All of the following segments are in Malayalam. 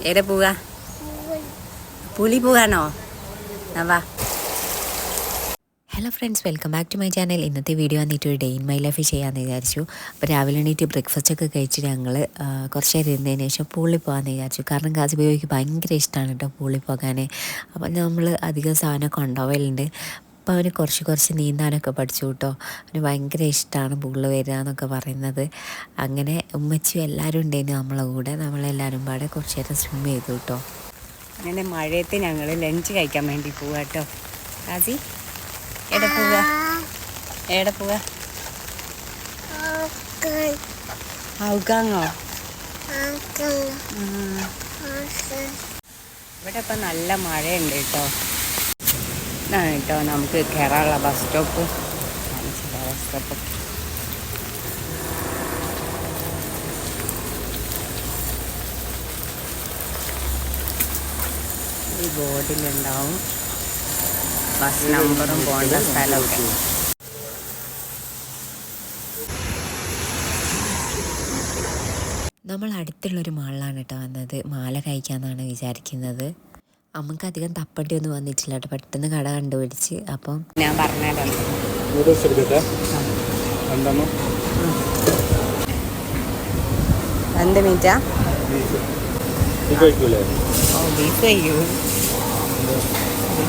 ഏടെ പോവാ? പുലി പോവാണോ? വാ. Hello friends, welcome back to my channel. ഇന്നത്തെ വീഡിയോ വന്നിട്ട് ഒരു ഡേ ഇൻ മൈ ലൈഫ് ചെയ്യാമെന്ന് വിചാരിച്ചു. അപ്പോൾ രാവിലെ എണീറ്റ് ബ്രേക്ക്ഫാസ്റ്റ് ഒക്കെ കഴിച്ചിട്ട് ഞങ്ങൾ കുറച്ച് നേരം ഇരുന്നതിന് ശേഷം പൂളിൽ പോകാമെന്ന് വിചാരിച്ചു. കാരണം കാസിബേബിക്ക് ഭയങ്കര ഇഷ്ടമാണ് കേട്ടോ പൂളിൽ പോകാൻ. അപ്പോൾ നമ്മൾ അധികം സാധനമൊക്കെ ഉണ്ടാവലുണ്ട്. അപ്പോൾ അവന് കുറച്ച് നീന്താനൊക്കെ പഠിച്ചു കേട്ടോ. അവന് ഭയങ്കര ഇഷ്ടമാണ് പൂളിൽ വരിക എന്നൊക്കെ പറയുന്നത്. അങ്ങനെ ഉമ്മച്ചിയും എല്ലാവരും ഉണ്ടായിരുന്നു നമ്മളെ കൂടെ. നമ്മളെല്ലാവരും പാടെ കുറച്ച് നേരം സ്വിം ചെയ്തു കേട്ടോ. അങ്ങനെ മഴയത്ത് ഞങ്ങൾ ലഞ്ച് കഴിക്കാൻ വേണ്ടി പോവാം കേട്ടോ. കാസി എവിടെ പോവുക? എവിടെ പോവുക? ഔക്കാങ്ങോ? ഇവിടെ ഇപ്പം നല്ല മഴയുണ്ട് കേട്ടോ. ഇതാണ് കേട്ടോ നമുക്ക് കയറാനുള്ള ബസ് സ്റ്റോപ്പ്. ബസ് സ്റ്റോപ്പ് ഈ ബോർഡിലുണ്ടാവും ബസ് നമ്പറും പോകേണ്ട സ്ഥലമൊക്കെ. നമ്മൾ അടുത്തുള്ളൊരു മാളിലാണ് കേട്ടോ വന്നത്. മാല കഴിക്കാമെന്നാണ് വിചാരിക്കുന്നത്. നമുക്കധികം തപ്പണ്ടി ഒന്നും വന്നിട്ടില്ല കേട്ടോ. പെട്ടെന്ന് കട കണ്ടുപിടിച്ച്. അപ്പം ഞാൻ പറഞ്ഞാലോ എന്ത് മീറ്റാ? ഓ ബീഫ് കഴിക്കൂ.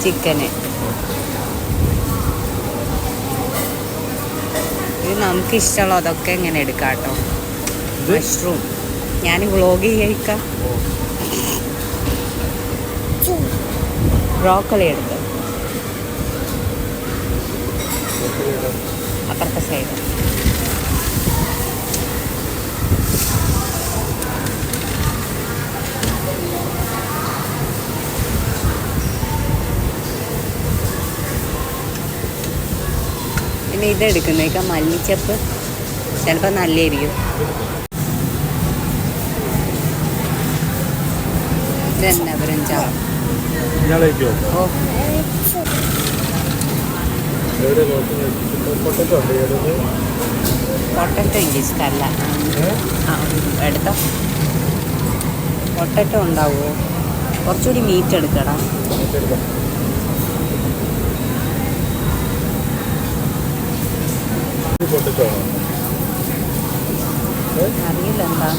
ചിക്കന്. ഇത് നമുക്ക് ഇഷ്ടമുള്ളതൊക്കെ ഇങ്ങനെ എടുക്കാം കേട്ടോ. മഷ്റൂം ഞാൻ വ്ളോഗ് കഴിക്കാം. ബ്രോക്കലി എടുത്ത് അപ്പുറത്തെ സൈഡ്. പിന്നെ ഇതെടുക്കുന്നേക്കാം മല്ലിച്ചപ്പ്. ചിലപ്പോൾ നല്ലതായിരിക്കും. ഇതെന്നാ ബ്രഞ്ചാ? ഓ പൊട്ടറ്റോ എനിക്ക് ഇഷ്ടമല്ല. എടുത്തോ. പൊട്ടറ്റോ ഉണ്ടാവുമോ? കുറച്ചുകൂടി മീറ്റ് എടുക്കടാ. അറിയില്ല എന്താ.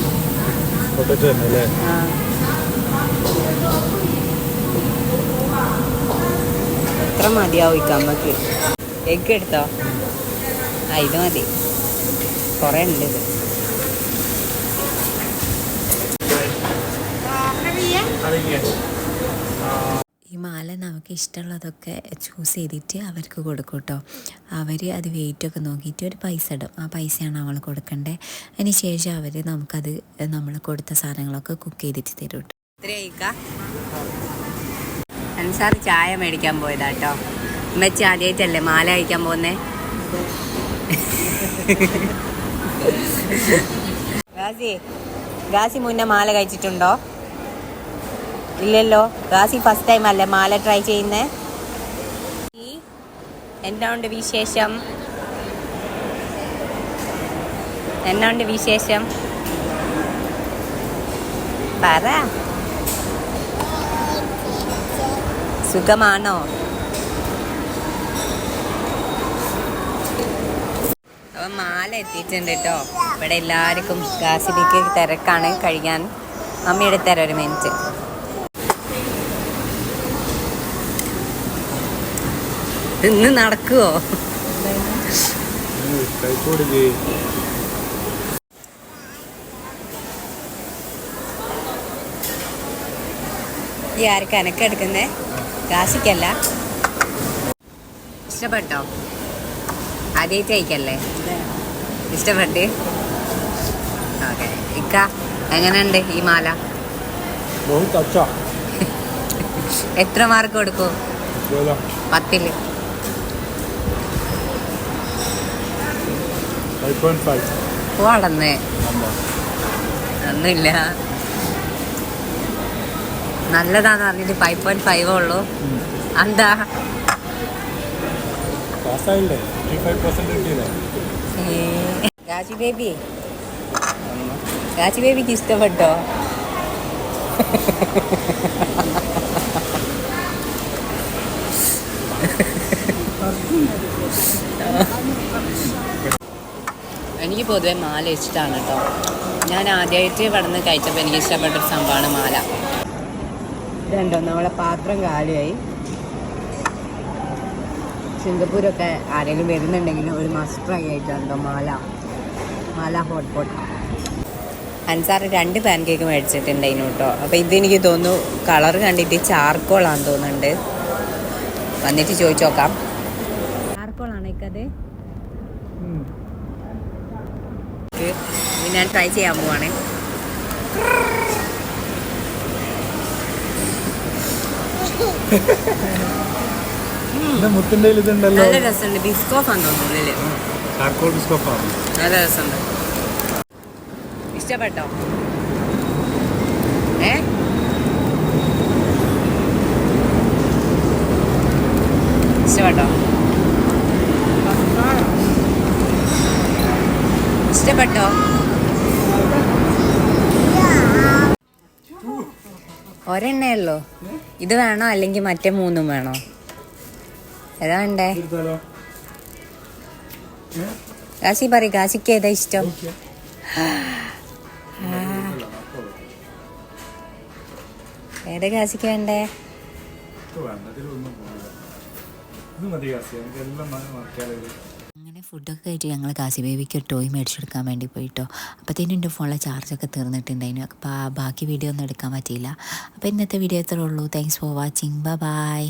എത്ര മതിയാവും ഇക്കമ്മക്ക്? എഗ് എടുത്തോ? ഇത് മതി. കുറേ ഉണ്ട് ഇത്. ഈ മാല നമുക്ക് ഇഷ്ടമുള്ളതൊക്കെ ചൂസ് ചെയ്തിട്ട് അവർക്ക് കൊടുക്കും കേട്ടോ. അവർ അത് വെയിറ്റൊക്കെ നോക്കിയിട്ട് ഒരു പൈസ ഇടും. ആ പൈസയാണ് നമ്മൾ കൊടുക്കേണ്ടത്. അതിന് ശേഷം അവർ നമുക്കത് നമ്മൾ കൊടുത്ത സാധനങ്ങളൊക്കെ കുക്ക് ചെയ്തിട്ട് തരും കേട്ടോ. അൻസാർ ചായ മേടിക്കാൻ പോയതാ കേട്ടോ. ഉമ്മച്ചി ആദ്യമായിട്ടല്ലേ മാല കഴിക്കാൻ പോകുന്നേ? ഗാസി മുന്നേ മാല കഴിച്ചിട്ടുണ്ടോ? ഇല്ലല്ലോ. ഗാസി ഫസ്റ്റ് ടൈം അല്ലേ മാല ട്രൈ ചെയ്യുന്നേ? എന്നാണ്ട് വിശേഷം? എന്നാണ്ട് വിശേഷം പറ. സുഖമാണോ? അപ്പം മാല എത്തിയിട്ടുണ്ട് കേട്ടോ. ഇവിടെ എല്ലാവർക്കും ഗാസിലേക്ക് തിരക്കാണ് കഴിയാൻ. മമ്മി എടുത്തരാം ഒരു മിനിറ്റ്. ഇന്ന് നടക്കുവോ? ഈ ആർക്ക് അനക്ക എടുക്കുന്നേ? ഗാസിക്കല്ല. ഇഷ്ടപ്പെട്ടോ? ആദ്യമായിട്ട് കഴിക്കല്ലേ? ഇഷ്ടപ്പെട്ട്? ഓക്കെ. ഇക്ക എങ്ങനെയുണ്ട് ഈ മാല? എത്ര മാർക്ക് കൊടുക്കും 10? 5.5. പോടന്നേ ഒന്നുമില്ല. നല്ലതാന്ന് പറഞ്ഞിട്ട് 5.5 ഉള്ളൂ. എന്താ ഗാച്ചി ബേബിക്ക് ഇഷ്ടപ്പെട്ടോ? എനിക്ക് പൊതുവെ മാല ഇഷ്ടമാണ് കേട്ടോ. ഞാൻ ആദ്യമായിട്ട് കടന്ന് കഴിച്ചപ്പോൾ എനിക്ക് ഇഷ്ടപ്പെട്ടൊരു സംഭവമാണ് മാല. ഇതുണ്ടോ നമ്മളെ പാത്രം കാലിയായി. സിംഗപ്പൂരൊക്കെ ആരെങ്കിലും വരുന്നുണ്ടെങ്കിലും ഒരു മസ്റ്റ് ട്രൈ ആയിട്ടുണ്ടോ Mala hot pot. Ansar 2 pancake മേടിച്ചിട്ടുണ്ടായിരുന്നു കേട്ടോ. അപ്പോൾ ഇതെനിക്ക് തോന്നുന്നു കളർ കണ്ടിട്ട് ചാർക്കോളാന്ന് തോന്നുന്നുണ്ട്. വന്നിട്ട് ചോദിച്ചു നോക്കാം. ചാർക്കോളാണ് ഇക്കത്. ഞാൻ ട്രൈ ചെയ്യാൻ പോവാണ്. നല്ല രസമുണ്ട്. ബിസ്കോഫാന്ന് തോന്നുന്നു. നല്ല രസമുണ്ട്. ഇഷ്ടപ്പെട്ടോ? ഇഷ്ടപ്പെട്ടോ? ഇഷ്ടപ്പെട്ടോ? ഒരെണ്ണേ ഉള്ളൂ. ഇത് വേണോ അല്ലെങ്കിൽ മറ്റേ 3 വേണോ? ഏതാ വേണ്ടേ? കാശി പറയും. കാശിക്ക് ഏതാ ഇഷ്ടം? ഏതാ കാശിക്ക് വേണ്ടേ? അങ്ങനെ ഫുഡൊക്കെ കഴിച്ച് ഞങ്ങൾ കാശി ബേബിക്ക് ടോയ് മേടിച്ചെടുക്കാൻ വേണ്ടി പോയിട്ടോ. അപ്പോഴത്തേനും എൻ്റെ ഫോണിലെ ചാർജൊക്കെ തീർന്നിട്ടുണ്ടായിരുന്നു. അപ്പോൾ ബാക്കി വീഡിയോ ഒന്നും എടുക്കാൻ പറ്റിയില്ല. അപ്പോൾ ഇന്നത്തെ വീഡിയോ ഇത്രേ ഉള്ളൂ. Thanks for watching. ബൈ.